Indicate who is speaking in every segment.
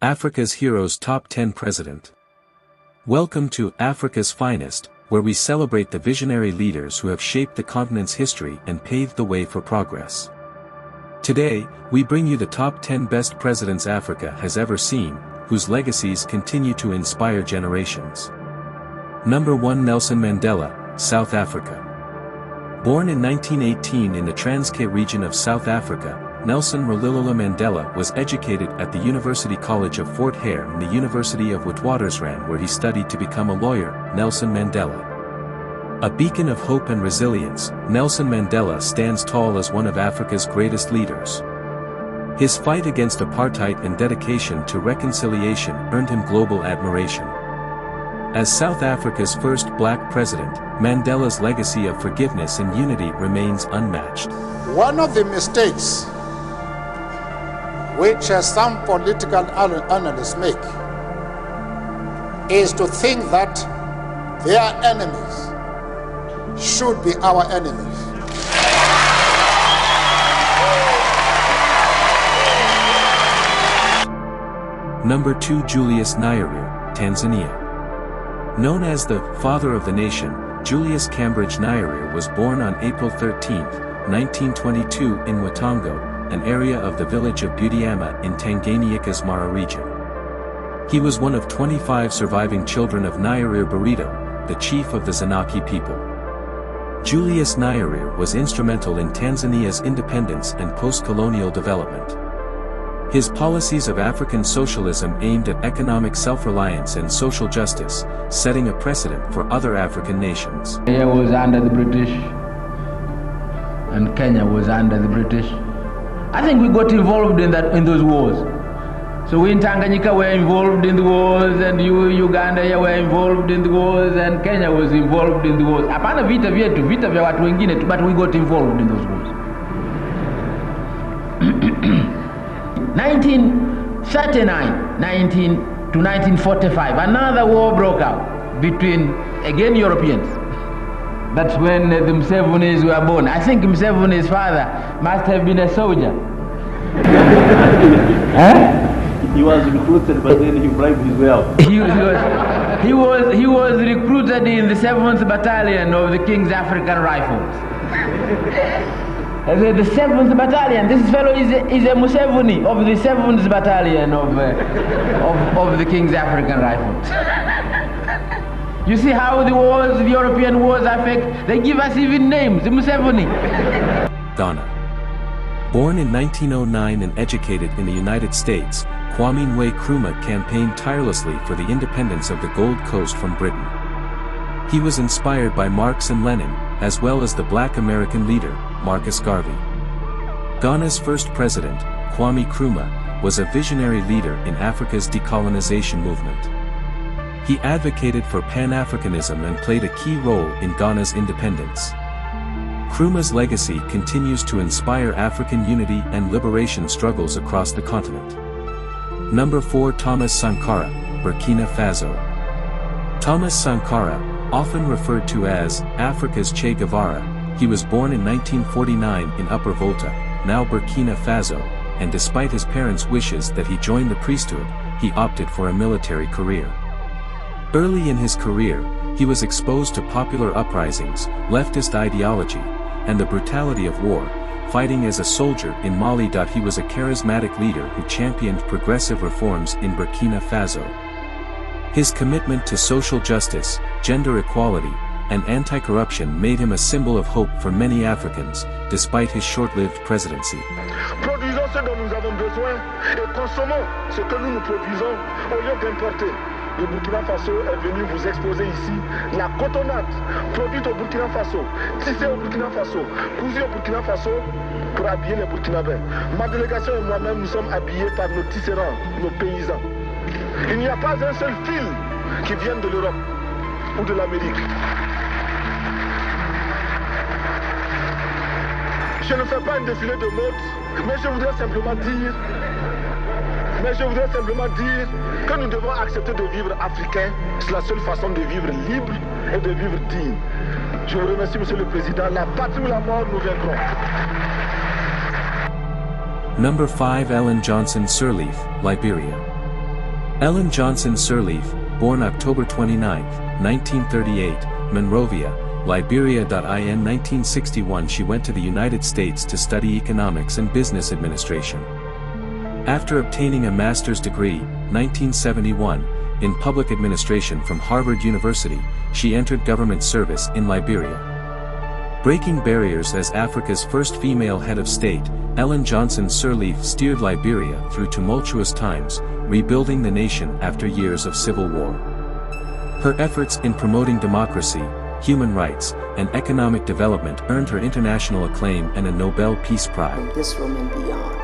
Speaker 1: Africa's Heroes Top 10 President. Welcome to Africa's Finest, where we celebrate the visionary leaders who have shaped the continent's history and paved the way for progress. Today, we bring you the top 10 best presidents Africa has ever seen, whose legacies continue to inspire generations. Number 1, Nelson Mandela, South Africa. Born in 1918 in the Transkei region of South Africa, Nelson Rolihlahla Mandela was educated at the University College of Fort Hare and the University of Witwatersrand, where he studied to become a lawyer. Nelson Mandela. A beacon of hope and resilience, Nelson Mandela stands tall as one of Africa's greatest leaders. His fight against apartheid and dedication to reconciliation earned him global admiration. As South Africa's first black president, Mandela's legacy of forgiveness and unity remains unmatched.
Speaker 2: One of the mistakes which some political analysts make is to think that their enemies should be our enemies.
Speaker 1: Number 2, Julius Nyerere, Tanzania. Known as the father of the nation, Julius Cambridge Nyerere was born on April 13, 1922 in Mwatongo, an area of the village of Butiama in Tanganyika's Mara region. He was one of 25 surviving children of Nyerere Burito, the chief of the Zanaki people. Julius Nyerere was instrumental in Tanzania's independence and post-colonial development. His policies of African socialism aimed at economic self-reliance and social justice, setting a precedent for other African nations.
Speaker 3: India was under the British, and Kenya was under the British. I think we got involved in those wars. So we in Tanganyika were involved in the wars, and Uganda here were involved in the wars, and Kenya was involved in the wars. Hapana vita vyetu, vita vya watu wengine, but we got involved in those wars. 1939 to 1945, another war broke out between, again, Europeans. That's when the Musevenis were born. I think Museveni's father must have been a soldier.
Speaker 4: He was recruited, but then he bribed his way out.
Speaker 3: He was recruited in the 7th Battalion of the King's African Rifles. The 7th Battalion, this fellow is a Museveni of the 7th Battalion of the King's African Rifles. You see how the wars, the European wars affect, they give us even names, the Museveni.
Speaker 1: Ghana. Born in 1909 and educated in the United States, Kwame Nkrumah campaigned tirelessly for the independence of the Gold Coast from Britain. He was inspired by Marx and Lenin, as well as the black American leader, Marcus Garvey. Ghana's first president, Kwame Nkrumah, was a visionary leader in Africa's decolonization movement. He advocated for Pan-Africanism and played a key role in Ghana's independence. Nkrumah's legacy continues to inspire African unity and liberation struggles across the continent. Number 4, Thomas Sankara, Burkina Faso. Thomas Sankara, often referred to as Africa's Che Guevara, he was born in 1949 in Upper Volta, now Burkina Faso, and despite his parents' wishes that he join the priesthood, he opted for a military career. Early in his career, he was exposed to popular uprisings, leftist ideology, and the brutality of war, fighting as a soldier in Mali. He was a charismatic leader who championed progressive reforms in Burkina Faso. His commitment to social justice, gender equality, and anti-corruption made him a symbol of hope for many Africans, despite his short-lived presidency.
Speaker 5: Produisons ce dont nous avons besoin et consommons ce que nous produisons au lieu d'importer. Le Burkina Faso est venu vous exposer ici la cotonnade produite au Burkina Faso, tissée au Burkina Faso, cousue au Burkina Faso pour habiller les Burkinabés. Ma délégation et moi-même, nous sommes habillés par nos tisserands, nos paysans. Il n'y a pas un seul fil qui vienne de l'Europe ou de l'Amérique. Je ne fais pas un défilé de mode, mais je voudrais simplement dire que nous devons accepter de vivre africain. C'est la seule façon de vivre libre et de vivre digne. Je vous remercie, Monsieur le Président. La patrie ou la mort, nous vaincrons.
Speaker 1: Number 5, Ellen Johnson Sirleaf, Liberia. Ellen Johnson Sirleaf, born October 29, 1938, Monrovia, Liberia. In 1961 she went to the United States to study economics and business administration. After obtaining a master's degree, 1971, in public administration from Harvard University, she entered government service in Liberia. Breaking barriers as Africa's first female head of state, Ellen Johnson Sirleaf steered Liberia through tumultuous times, rebuilding the nation after years of civil war. Her efforts in promoting democracy, human rights, and economic development earned her international acclaim and a Nobel Peace Prize.
Speaker 6: In this room and beyond,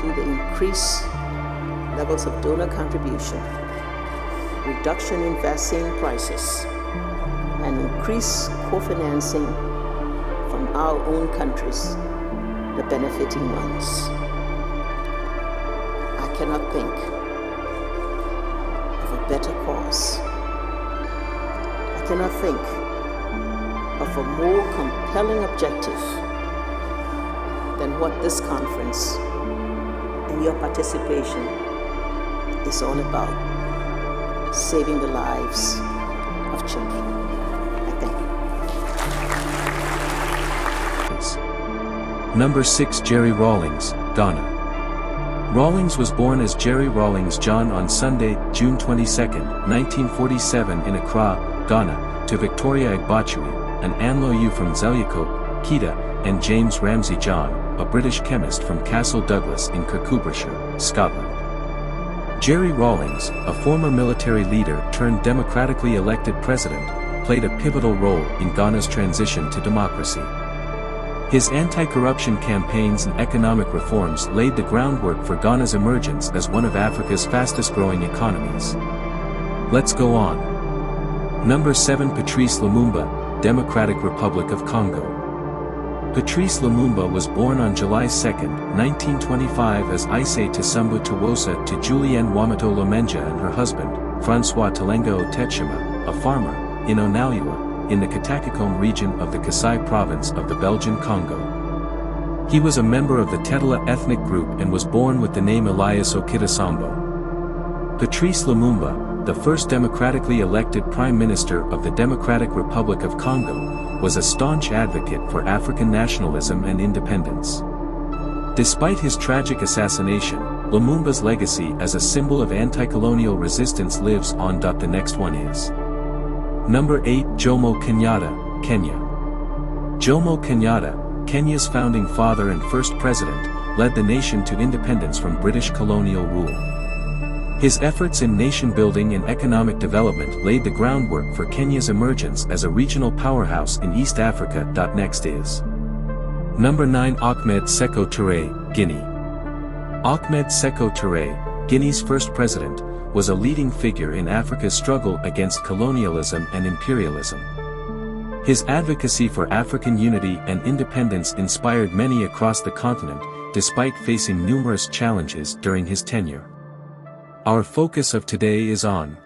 Speaker 6: through the increased levels of donor contribution, reduction in vaccine prices, and increased co-financing from our own countries, the benefiting ones. I cannot think of a better cause. I cannot think of a more compelling objective than what this conference and your participation is all about: saving the lives of children.
Speaker 1: Number 6. Jerry Rawlings, Ghana. Rawlings was born as Jerry Rawlings John on Sunday, June 22, 1947 in Accra, Ghana, to Victoria Igbachui, an Anloyu from Zelyakope, Kita, and James Ramsay John, a British chemist from Castle Douglas in Kirkcudbrightshire, Scotland. Jerry Rawlings, a former military leader turned democratically elected president, played a pivotal role in Ghana's transition to democracy. His anti-corruption campaigns and economic reforms laid the groundwork for Ghana's emergence as one of Africa's fastest-growing economies. Let's go on. Number 7. Patrice Lumumba, Democratic Republic of Congo. Patrice Lumumba was born on July 2, 1925 as Ise Tasumba Tuwosa to Julienne Wamato Lomenja and her husband, François Talenga Otechima, a farmer, in Onaliwa, in the Katakikome region of the Kasai province of the Belgian Congo. He was a member of the Tetela ethnic group and was born with the name Elias Okitasambo. Patrice Lumumba, the first democratically elected Prime Minister of the Democratic Republic of Congo, was a staunch advocate for African nationalism and independence. Despite his tragic assassination, Lumumba's legacy as a symbol of anti-colonial resistance lives on. The next one is Number 8. Jomo Kenyatta, Kenya. Jomo Kenyatta, Kenya's founding father and first president, led the nation to independence from British colonial rule. His efforts in nation-building and economic development laid the groundwork for Kenya's emergence as a regional powerhouse in East Africa. Next is Number 9. Ahmed Sékou Touré, Guinea. Ahmed Sékou Touré, Guinea's first president, was a leading figure in Africa's struggle against colonialism and imperialism. His advocacy for African unity and independence inspired many across the continent, despite facing numerous challenges during his tenure. Our focus of today is on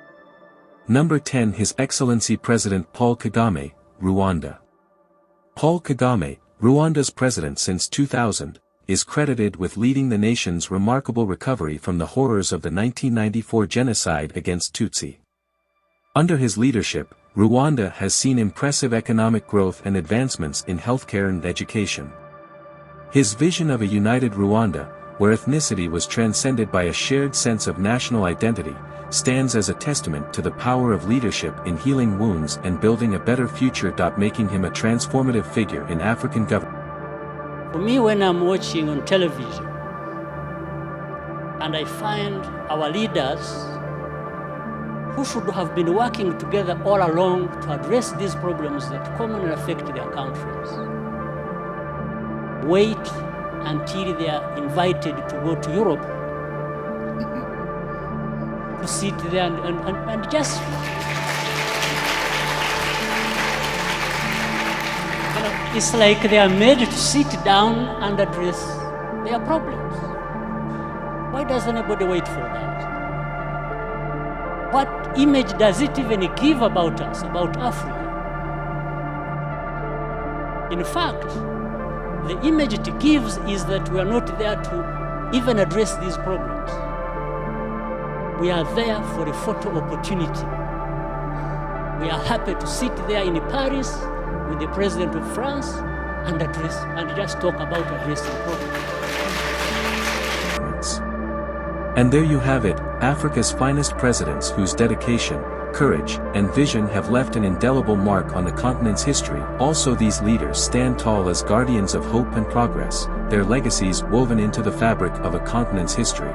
Speaker 1: Number 10. His Excellency President Paul Kagame, Rwanda. Paul Kagame, Rwanda's president since 2000, is credited with leading the nation's remarkable recovery from the horrors of the 1994 genocide against Tutsi. Under his leadership, Rwanda has seen impressive economic growth and advancements in healthcare and education. His vision of a united Rwanda, where ethnicity was transcended by a shared sense of national identity, stands as a testament to the power of leadership in healing wounds and building a better future. Making him a transformative figure in African government.
Speaker 7: For me, when I'm watching on television, and I find our leaders who should have been working together all along to address these problems that commonly affect their countries, wait until they are invited to go to Europe to sit there and just it's like they are made to sit down and address their problems. Why does anybody wait for that? What image does it even give about us, about Africa? In fact, the image it gives is that we are not there to even address these problems. We are there for a photo opportunity. We are happy to sit there in Paris with the President of France and just talk about addressing problems.
Speaker 1: And there you have it, Africa's finest presidents whose dedication, courage, and vision have left an indelible mark on the continent's history. Also, these leaders stand tall as guardians of hope and progress, their legacies woven into the fabric of a continent's history.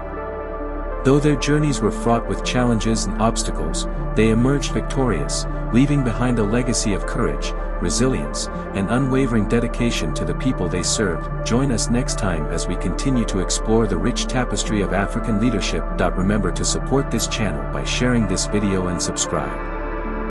Speaker 1: Though their journeys were fraught with challenges and obstacles, they emerged victorious, leaving behind a legacy of courage, resilience, and unwavering dedication to the people they served. Join us next time as we continue to explore the rich tapestry of African leadership. Remember to support this channel by sharing this video and subscribe.